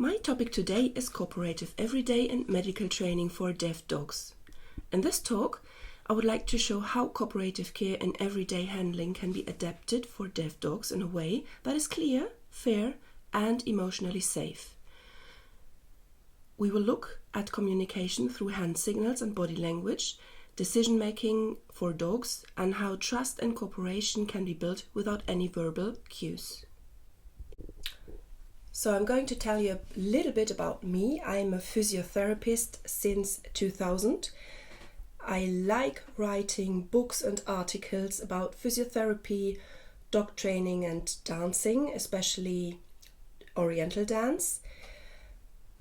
My topic today is cooperative everyday and medical training for deaf dogs. In this talk, I would like to show how cooperative care and everyday handling can be adapted for deaf dogs in a way that is clear, fair, and emotionally safe. We will look at communication through hand signals and body language, decision-making for dogs, and how trust and cooperation can be built without any verbal cues. So I'm going to tell you a little bit about me. I'm a physiotherapist since 2000. I like writing books and articles about physiotherapy, dog training and dancing, especially Oriental dance.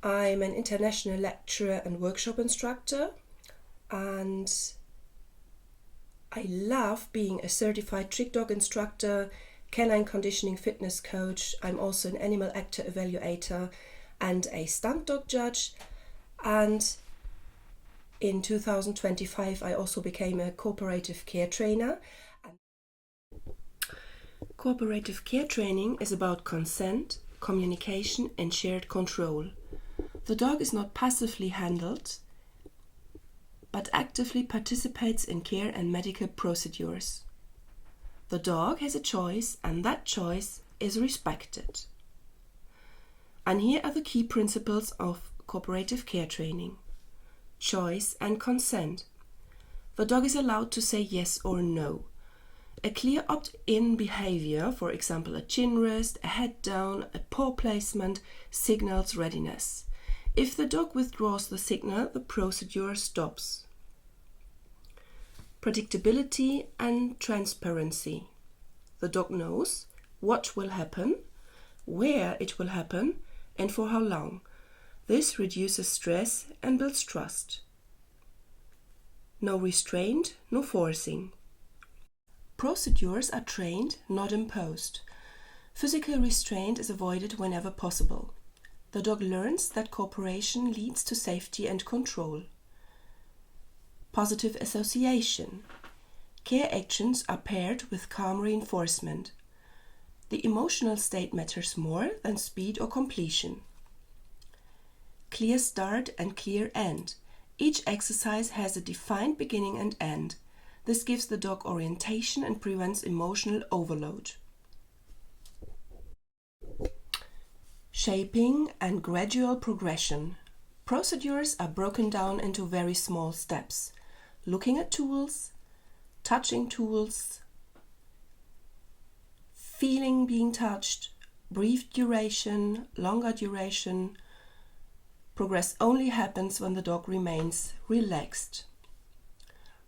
I'm an international lecturer and workshop instructor, and I love being a certified trick dog instructor, canine conditioning fitness coach. I'm also an animal actor evaluator and a stunt dog judge. And in 2025, I also became a cooperative care trainer. Cooperative care training is about consent, communication, and shared control. The dog is not passively handled, but actively participates in care and medical procedures. The dog has a choice, and that choice is respected. And here are the key principles of cooperative care training. Choice and consent. The dog is allowed to say yes or no. A clear opt-in behavior, for example a chin rest, a head down, a paw placement, signals readiness. If the dog withdraws the signal, the procedure stops. Predictability and transparency. The dog knows what will happen, where it will happen, and for how long. This reduces stress and builds trust. No restraint, no forcing. Procedures are trained, not imposed. Physical restraint is avoided whenever possible. The dog learns that cooperation leads to safety and control. Positive association. Care actions are paired with calm reinforcement. The emotional state matters more than speed or completion. Clear start and clear end. Each exercise has a defined beginning and end. This gives the dog orientation and prevents emotional overload. Shaping and gradual progression. Procedures are broken down into very small steps. Looking at tools, touching tools, feeling being touched, brief duration, longer duration. Progress only happens when the dog remains relaxed.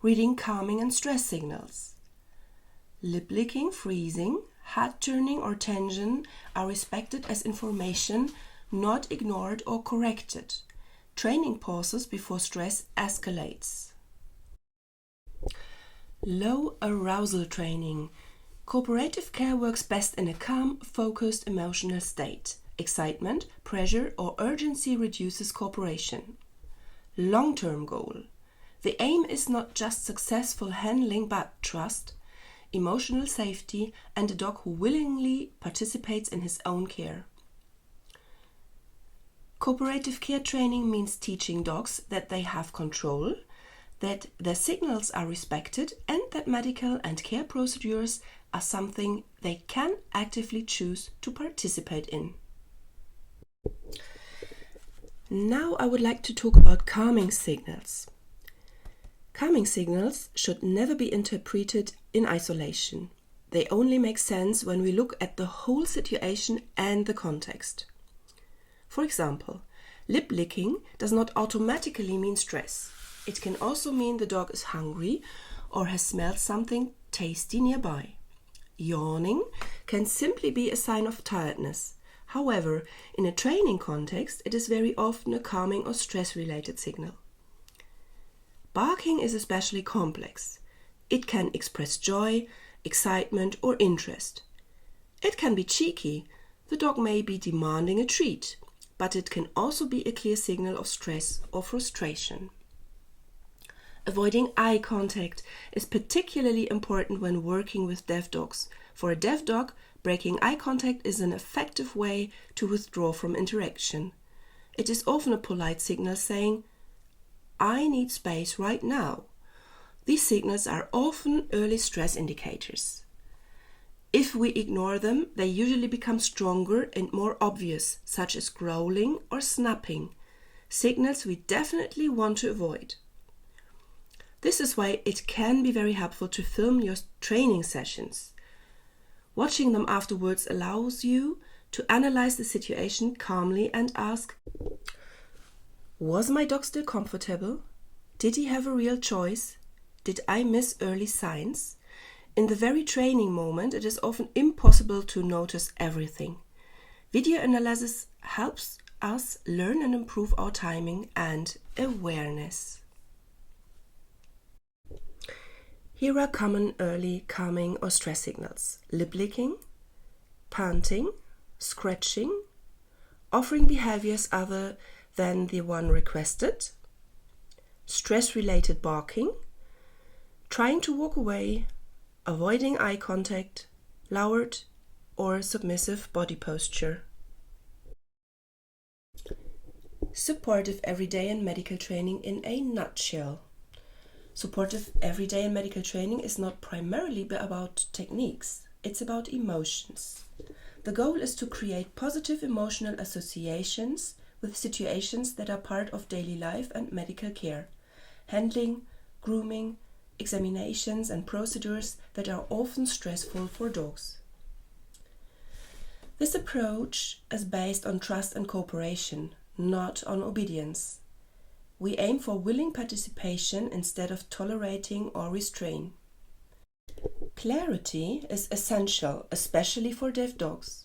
Reading calming and stress signals. Lip licking, freezing, head turning or tension are respected as information, not ignored or corrected. Training pauses before stress escalates. Low arousal training. Cooperative care works best in a calm, focused emotional state. Excitement, pressure, or urgency reduces cooperation. Long-term goal. The aim is not just successful handling, but trust, emotional safety, and a dog who willingly participates in his own care. Cooperative care training means teaching dogs that they have control, that their signals are respected, and that medical and care procedures are something they can actively choose to participate in. Now I would like to talk about calming signals. Calming signals should never be interpreted in isolation. They only make sense when we look at the whole situation and the context. For example, lip licking does not automatically mean stress. It can also mean the dog is hungry or has smelled something tasty nearby. Yawning can simply be a sign of tiredness. However, in a training context, it is very often a calming or stress-related signal. Barking is especially complex. It can express joy, excitement, or interest. It can be cheeky. The dog may be demanding a treat, but it can also be a clear signal of stress or frustration. Avoiding eye contact is particularly important when working with deaf dogs. For a deaf dog, breaking eye contact is an effective way to withdraw from interaction. It is often a polite signal saying, "I need space right now." These signals are often early stress indicators. If we ignore them, they usually become stronger and more obvious, such as growling or snapping, signals we definitely want to avoid. This is why it can be very helpful to film your training sessions. Watching them afterwards allows you to analyze the situation calmly and ask, was my dog still comfortable? Did he have a real choice? Did I miss early signs? In the very training moment, it is often impossible to notice everything. Video analysis helps us learn and improve our timing and awareness. Here are common early calming or stress signals: lip licking, panting, scratching, offering behaviors other than the one requested, stress-related barking, trying to walk away, avoiding eye contact, lowered or submissive body posture. Supportive everyday and medical training in a nutshell. Supportive everyday and medical training is not primarily about techniques, it's about emotions. The goal is to create positive emotional associations with situations that are part of daily life and medical care, handling, grooming, examinations and procedures that are often stressful for dogs. This approach is based on trust and cooperation, not on obedience. We aim for willing participation instead of tolerating or restraint. Clarity is essential, especially for deaf dogs.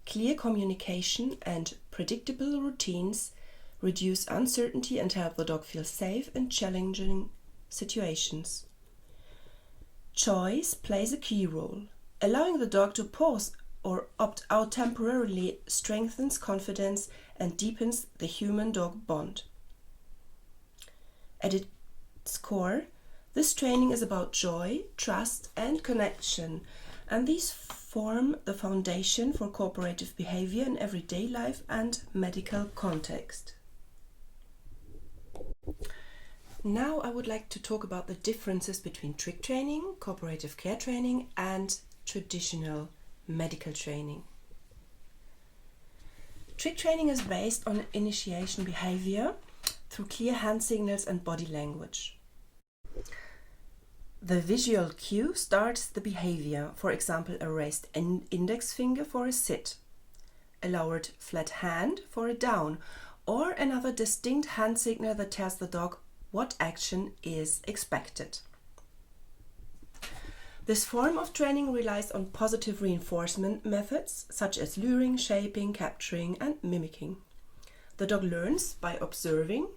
Clear communication and predictable routines reduce uncertainty and help the dog feel safe in challenging situations. Choice plays a key role. Allowing the dog to pause or opt out temporarily strengthens confidence and deepens the human-dog bond. At its core, this training is about joy, trust, and connection, and these form the foundation for cooperative behavior in everyday life and medical context. Now I would like to talk about the differences between trick training, cooperative care training, and traditional medical training. Trick training is based on initiation behavior through clear hand signals and body language. The visual cue starts the behavior, for example, a raised index finger for a sit, a lowered flat hand for a down, or another distinct hand signal that tells the dog what action is expected. This form of training relies on positive reinforcement methods such as luring, shaping, capturing, and mimicking. The dog learns by observing,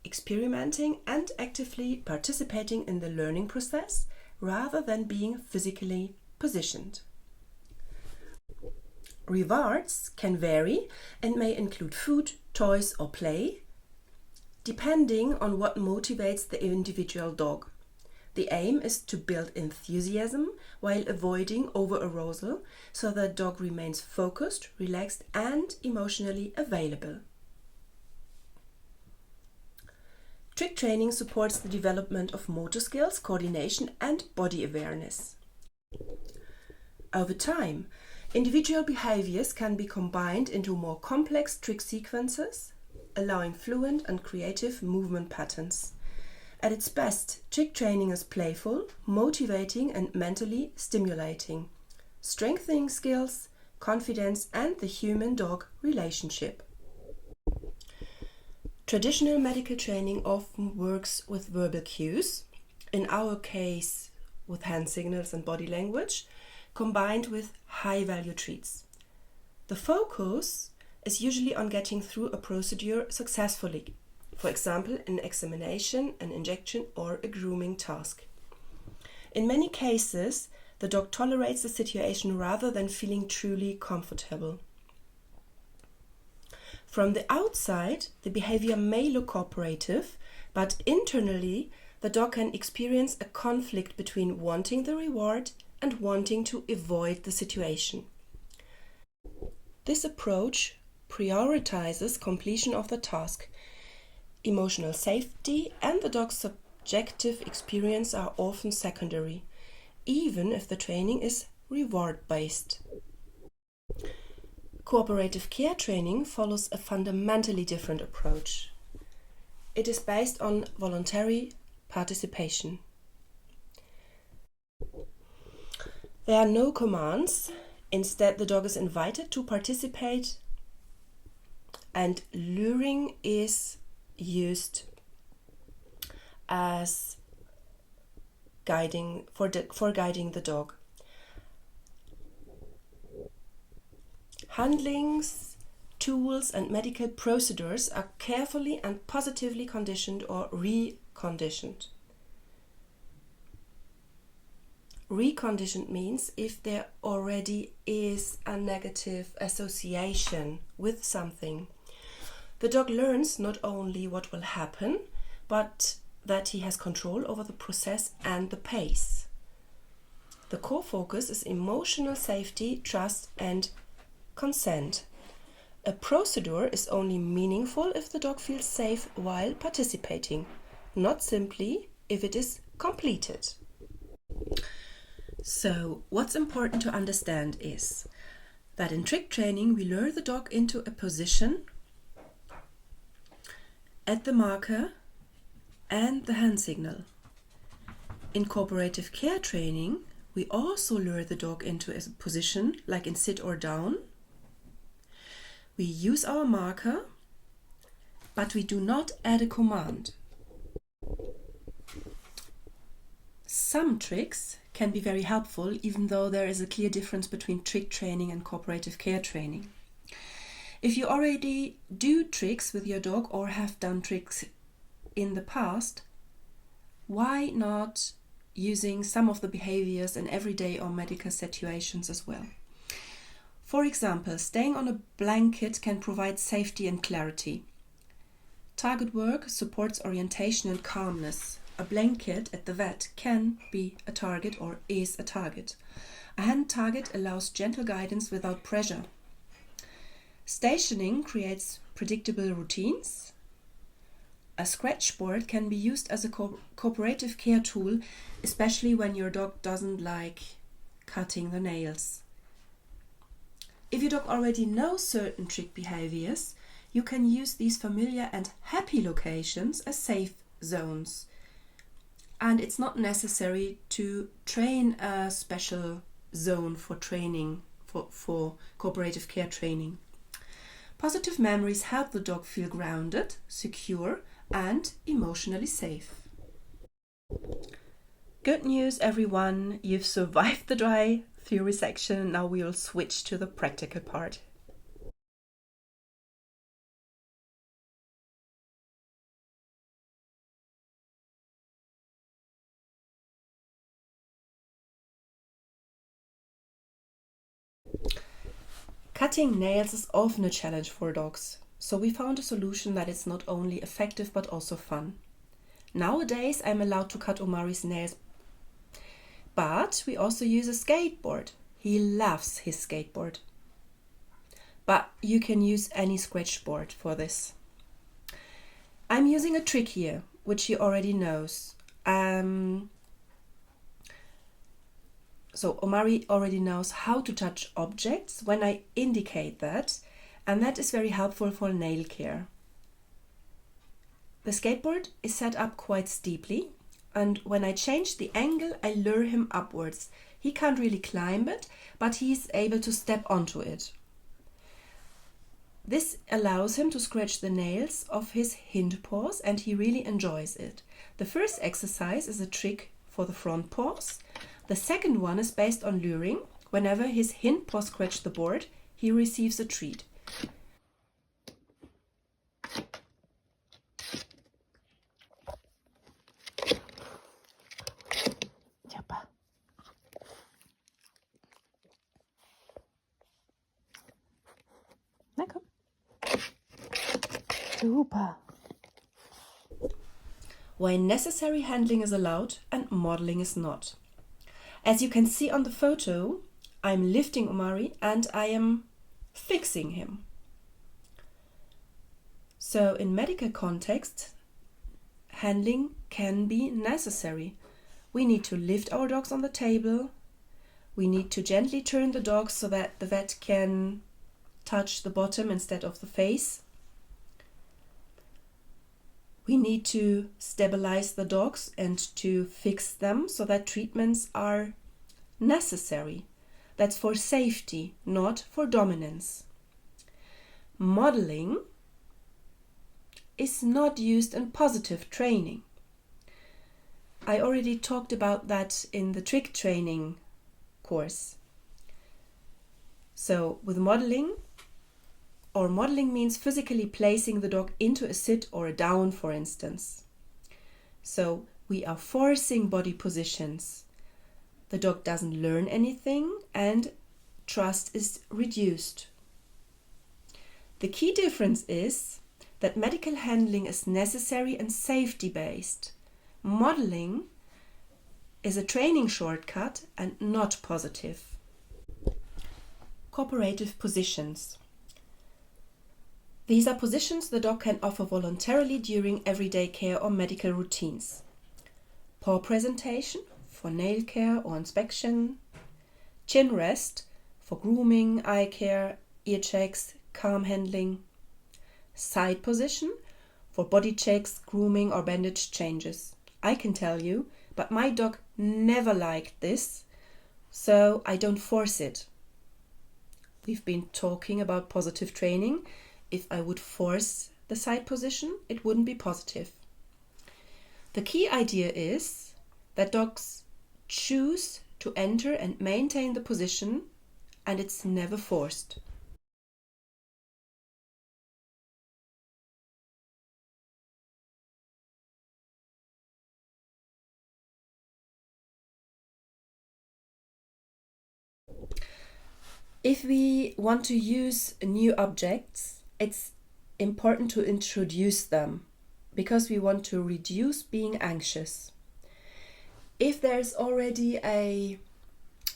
experimenting, and actively participating in the learning process rather than being physically positioned. Rewards can vary and may include food, toys, or play, depending on what motivates the individual dog. The aim is to build enthusiasm while avoiding over-arousal so the dog remains focused, relaxed, and emotionally available. Trick training supports the development of motor skills, coordination, and body awareness. Over time, individual behaviors can be combined into more complex trick sequences, allowing fluent and creative movement patterns. At its best, trick training is playful, motivating, and mentally stimulating, strengthening skills, confidence, and the human-dog relationship. Traditional medical training often works with verbal cues, in our case with hand signals and body language, combined with high-value treats. The focus is usually on getting through a procedure successfully, for example, an examination, an injection, or a grooming task. In many cases, the dog tolerates the situation rather than feeling truly comfortable. From the outside, the behavior may look cooperative, but internally, the dog can experience a conflict between wanting the reward and wanting to avoid the situation. This approach prioritizes completion of the task. Emotional safety and the dog's subjective experience are often secondary, even if the training is reward-based. Cooperative care training follows a fundamentally different approach. It is based on voluntary participation. There are no commands. Instead, the dog is invited to participate, and luring is used as guiding for guiding the dog. Handlings, tools, and medical procedures are carefully and positively conditioned or reconditioned. Reconditioned means if there already is a negative association with something. The dog learns not only what will happen, but that he has control over the process and the pace. The core focus is emotional safety, trust, and consent. A procedure is only meaningful if the dog feels safe while participating, not simply if it is completed. So, what's important to understand is that in trick training we lure the dog into a position at the marker and the hand signal. In cooperative care training, we also lure the dog into a position like in sit or down. We use our marker, but we do not add a command. Some tricks can be very helpful, even though there is a clear difference between trick training and cooperative care training. If you already do tricks with your dog or have done tricks in the past, why not using some of the behaviors in everyday or medical situations as well? For example, staying on a blanket can provide safety and clarity. Target work supports orientation and calmness. A blanket at the vet can be a target or is a target. A hand target allows gentle guidance without pressure. Stationing creates predictable routines. A scratch board can be used as a cooperative care tool, especially when your dog doesn't like cutting the nails. If your dog already knows certain trick behaviors, you can use these familiar and happy locations as safe zones. And it's not necessary to train a special zone for training, for cooperative care training. Positive memories help the dog feel grounded, secure, and emotionally safe. Good news, everyone! You've survived the dry theory section. Now we will switch to the practical part. Cutting nails is often a challenge for dogs, so we found a solution that is not only effective but also fun. Nowadays I'm allowed to cut Omari's nails, but we also use a skateboard. He loves his skateboard. But you can use any scratch board for this. I'm using a trick here, which he already knows. So Omari already knows how to touch objects when I indicate that, and that is very helpful for nail care. The skateboard is set up quite steeply, and when I change the angle, I lure him upwards. He can't really climb it, but he's able to step onto it. This allows him to scratch the nails of his hind paws, and he really enjoys it. The first exercise is a trick for the front paws. The second one is based on luring. Whenever his hind paws scratch the board, he receives a treat. Na komm. Super. When necessary, handling is allowed and modeling is not. As you can see on the photo, I'm lifting Omari and I am fixing him. So in medical context, handling can be necessary. We need to lift our dogs on the table. We need to gently turn the dogs so that the vet can touch the bottom instead of the face. We need to stabilize the dogs and to fix them so that treatments are necessary. That's for safety, not for dominance. Modeling is not used in positive training. I already talked about that in the trick training course. So with modeling means physically placing the dog into a sit or a down, for instance. So we are forcing body positions. The dog doesn't learn anything and trust is reduced. The key difference is that medical handling is necessary and safety-based. Modeling is a training shortcut and not positive. Cooperative positions. These are positions the dog can offer voluntarily during everyday care or medical routines. Paw presentation for nail care or inspection. Chin rest for grooming, eye care, ear checks, calm handling. Side position for body checks, grooming or bandage changes. I can tell you, but my dog never liked this, so I don't force it. We've been talking about positive training. If I would force the side position, it wouldn't be positive. The key idea is that dogs choose to enter and maintain the position, and it's never forced. If we want to use new objects, it's important to introduce them because we want to reduce being anxious. If there's already a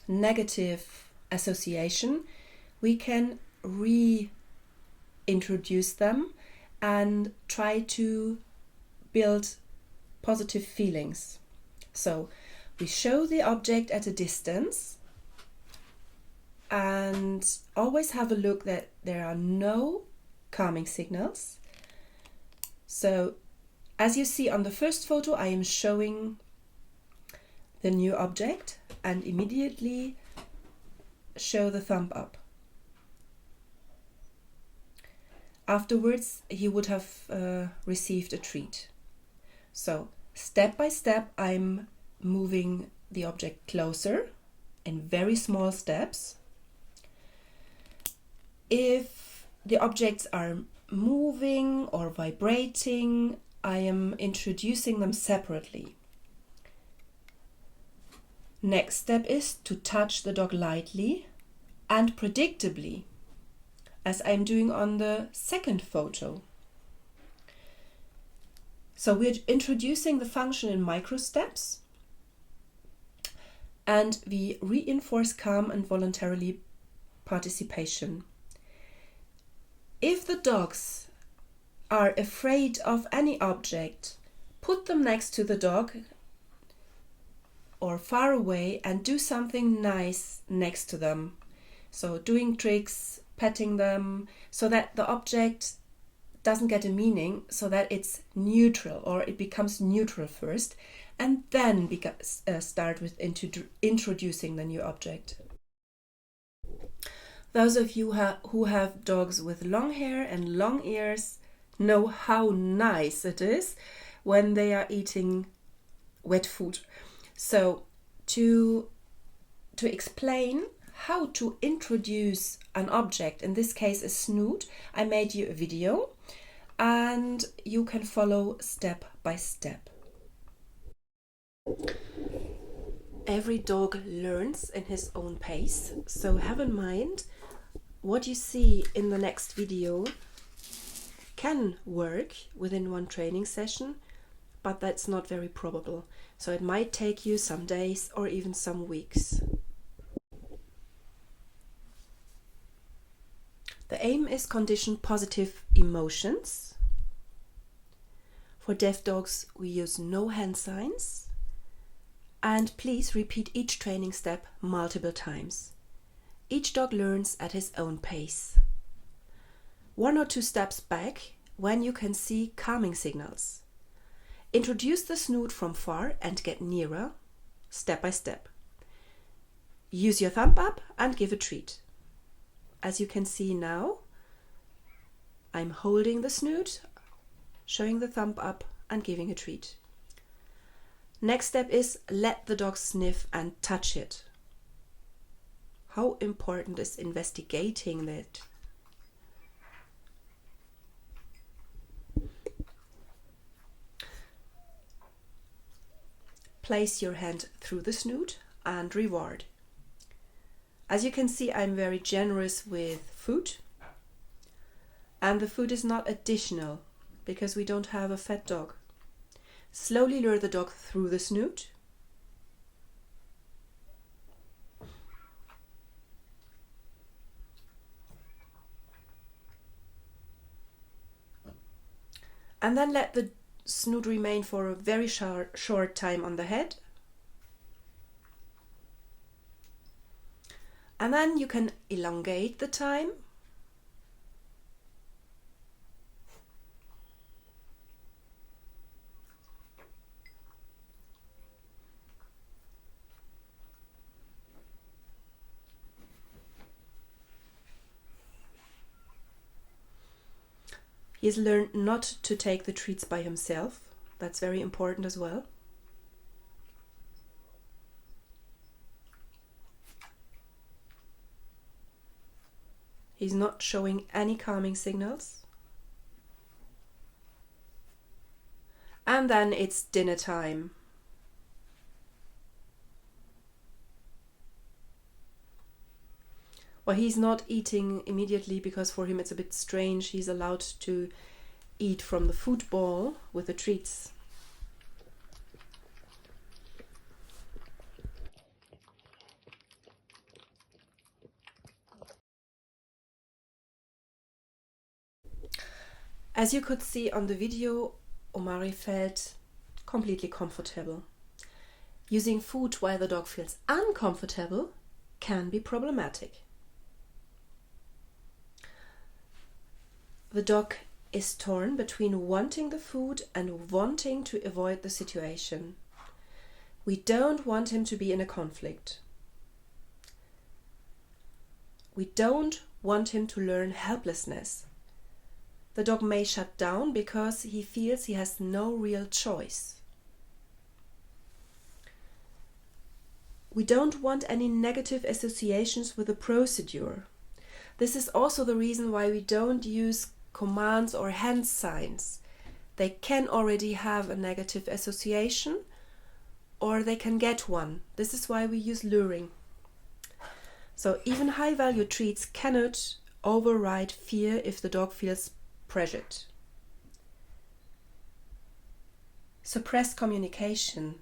negative association, we can reintroduce them and try to build positive feelings. So we show the object at a distance and always have a look that there are no calming signals. So as you see on the first photo, I am showing the new object and immediately show the thumb up. Afterwards, he would have received a treat. So step by step, I'm moving the object closer in very small steps. If the objects are moving or vibrating, I am introducing them separately. Next step is to touch the dog lightly and predictably, as I'm doing on the second photo. So we're introducing the function in micro steps, and we reinforce calm and voluntary participation. If the dogs are afraid of any object, put them next to the dog or far away and do something nice next to them. So doing tricks, petting them, so that the object doesn't get a meaning, so that it's neutral or it becomes neutral first, and then start with introducing the new object. Those of you who have dogs with long hair and long ears know how nice it is when they are eating wet food. So to explain how to introduce an object, in this case a snoot, I made you a video and you can follow step by step. Every dog learns in his own pace, so have in mind what you see in the next video can work within one training session, but that's not very probable. So it might take you some days or even some weeks. The aim is condition positive emotions For deaf dogs, we use no hand signs. And please repeat each training step multiple times. Each dog learns at his own pace. 1 or 2 steps back when you can see calming signals. Introduce the snoot from far and get nearer, step by step. Use your thumb up and give a treat. As you can see now, I'm holding the snoot, showing the thumb up and giving a treat. Next step is let the dog sniff and touch it. How important is investigating that? Place your hand through the snoot and reward. As you can see, I'm very generous with food. And the food is not additional because we don't have a fat dog. Slowly lure the dog through the snoot. And then let the snoot remain for a very short time on the head. And then you can elongate the time. He's learned not to take the treats by himself. That's very important as well. He's not showing any calming signals. And then it's dinner time. Well, he's not eating immediately because for him it's a bit strange. He's allowed to eat from the food bowl with the treats. As you could see on the video, Omari felt completely comfortable. Using food while the dog feels uncomfortable can be problematic. The dog is torn between wanting the food and wanting to avoid the situation. We don't want him to be in a conflict. We don't want him to learn helplessness. The dog may shut down because he feels he has no real choice. We don't want any negative associations with the procedure. This is also the reason why we don't use commands or hand signs. They can already have a negative association or they can get one. This is why we use luring. So even high value treats cannot override fear if the dog feels pressured. Suppressed communication.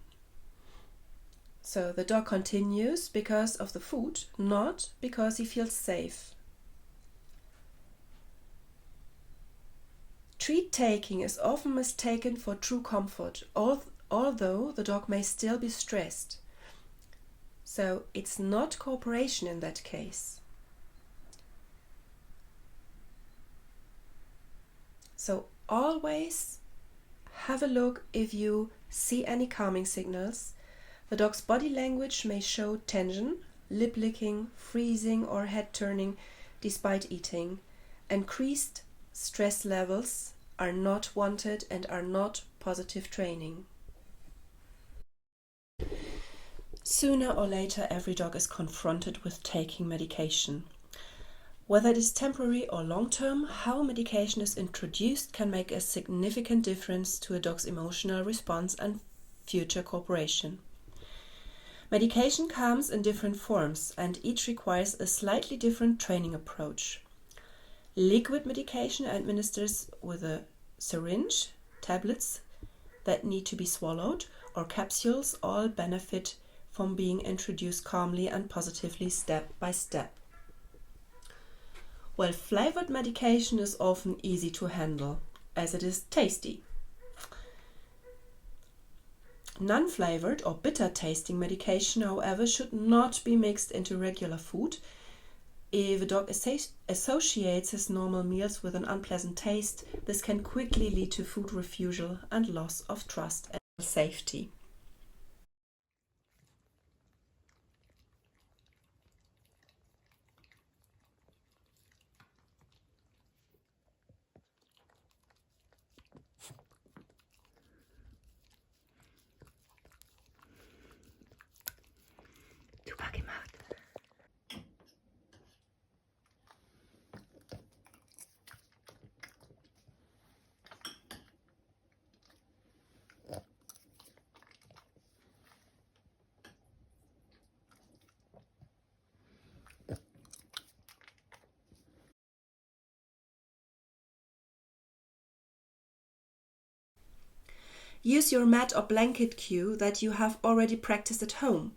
So the dog continues because of the food, not because he feels safe. Treat taking is often mistaken for true comfort, although the dog may still be stressed. So it's not cooperation in that case. So always have a look if you see any calming signals. The dog's body language may show tension, lip licking, freezing or head turning despite eating. Increased stress levels are not wanted and are not positive training. Sooner or later, every dog is confronted with taking medication. Whether it is temporary or long-term, how medication is introduced can make a significant difference to a dog's emotional response and future cooperation. Medication comes in different forms and each requires a slightly different training approach. Liquid medication administers with a syringe, tablets that need to be swallowed, or capsules all benefit from being introduced calmly and positively step by step. While flavored medication is often easy to handle, as it is tasty. Non-flavored or bitter tasting medication, however, should not be mixed into regular food. If a dog associates his normal meals with an unpleasant taste, this can quickly lead to food refusal and loss of trust and safety. Super gemacht. Use your mat or blanket cue that you have already practiced at home.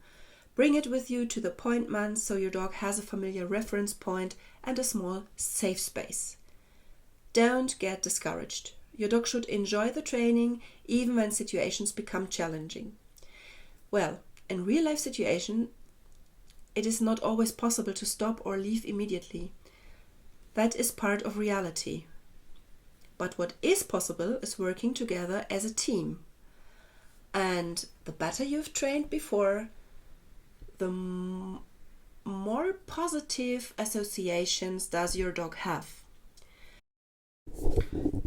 Bring it with you to the appointment so your dog has a familiar reference point and a small safe space. Don't get discouraged. Your dog should enjoy the training even when situations become challenging. Well, in real life situations, it is not always possible to stop or leave immediately. That is part of reality. But what is possible is working together as a team. And the better you've trained before, the more positive associations does your dog have.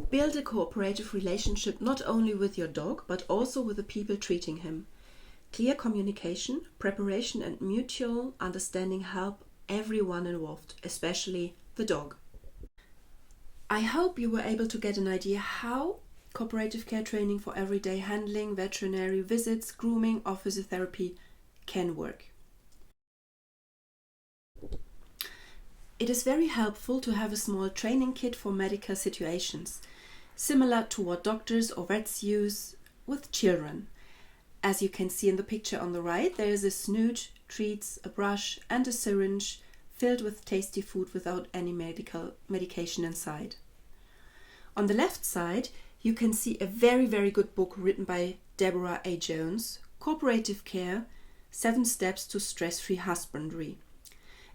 Build a cooperative relationship not only with your dog, but also with the people treating him. Clear communication, preparation, and mutual understanding help everyone involved, especially the dog. I hope you were able to get an idea how cooperative care training for everyday handling, veterinary visits, grooming, or physiotherapy can work. It is very helpful to have a small training kit for medical situations, similar to what doctors or vets use with children. As you can see in the picture on the right, there is a snoot, treats, a brush, and a syringe filled with tasty food without any medication inside. On the left side, you can see a very good book written by Deborah A. Jones, Cooperative Care, 7 Steps to Stress-Free Husbandry.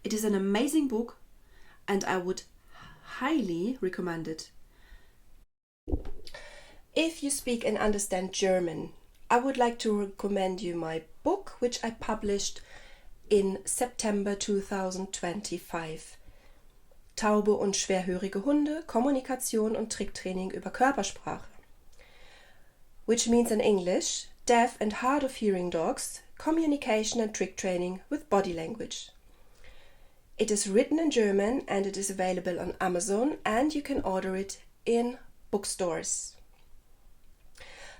It is an amazing book and I would highly recommend it. If you speak and understand German, I would like to recommend you my book, which I published in September 2025. Taube und schwerhörige Hunde, Kommunikation und Tricktraining über Körpersprache. Which means in English, deaf and hard of hearing dogs, communication and trick training with body language. It is written in German and it is available on Amazon and you can order it in bookstores.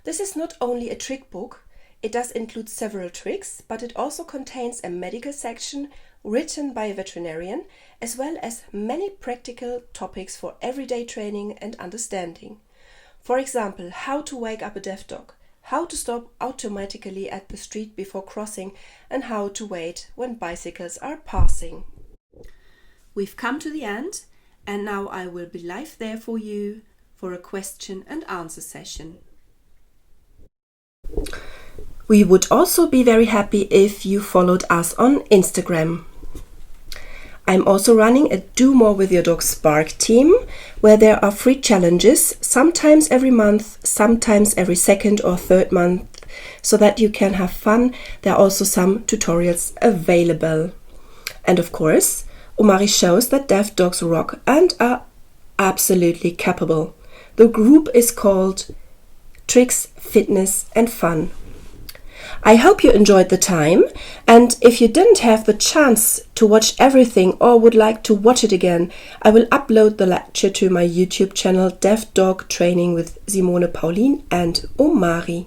This is not only a trick book, it does include several tricks, but it also contains a medical section written by a veterinarian, as well as many practical topics for everyday training and understanding. For example, how to wake up a deaf dog, how to stop automatically at the street before crossing, and how to wait when bicycles are passing. We've come to the end, and now I will be live there for you for a question and answer session. We would also be very happy if you followed us on Instagram. I'm also running a Do More With Your Dog Spark team, where there are free challenges, sometimes every month, sometimes every second or third month, so that you can have fun. There are also some tutorials available. And of course, Omari shows that deaf dogs rock and are absolutely capable. The group is called Tricks, Fitness and Fun. I hope you enjoyed the time, and if you didn't have the chance to watch everything or would like to watch it again, I will upload the lecture to my YouTube channel Deaf Dog Training with Simone Pauline and Omari.